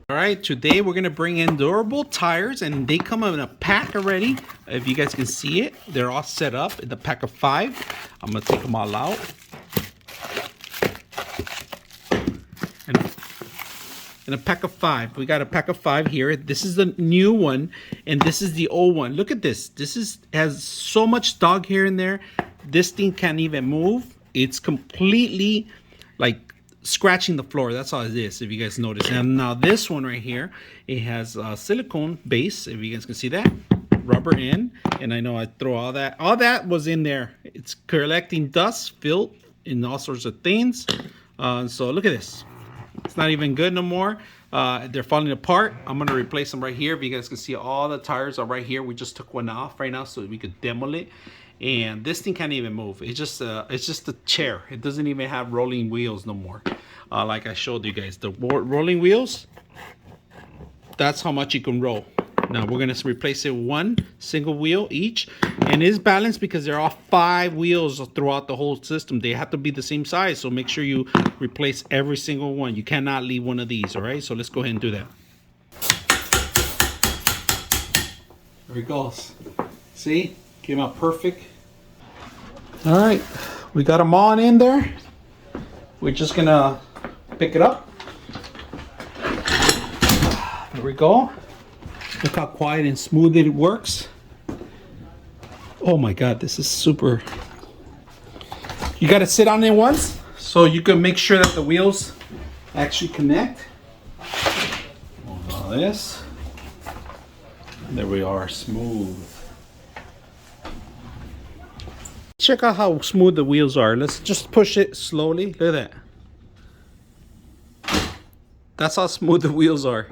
All right, today we're gonna bring in durable tires, and they come in a pack already. If you guys can see it, they're all set up in the pack of 5. I'm gonna take them all out. And in a pack of 5, we got a pack of 5 here. This is the new one, and this is the old one. Look at this. Has so much dog hair in there. This thing can't even move. It's completely like scratching the floor. That's all it is, if you guys notice. And now this one right here, it has a silicone base, if you guys can see that, rubber in. And I know I throw all that was in there. It's collecting dust, filth, and all sorts of things. So look at this. It's not even good no more. They're falling apart. I'm gonna replace them right here. If you guys can see, all the tires are right here. We just took one off right now so we could demo it. And this thing can't even move. It's just a chair. It doesn't even have rolling wheels no more. Like I showed you guys, the rolling wheels, that's how much you can roll. Now we're gonna replace it one single wheel each, and it's balanced because they're all 5 wheels throughout the whole system. They have to be the same size, so make sure you replace every single one. You cannot leave one of these. All right, so let's go ahead and do that. There it goes. See? Came out perfect. All right, we got them all in there. We're just gonna pick it up. There we go. Look how quiet and smooth it works. Oh my God, this is super. You gotta sit on it once so you can make sure that the wheels actually connect. This. There we are, smooth. Check out how smooth the wheels are. Let's just push it slowly. Look at that. That's how smooth the wheels are.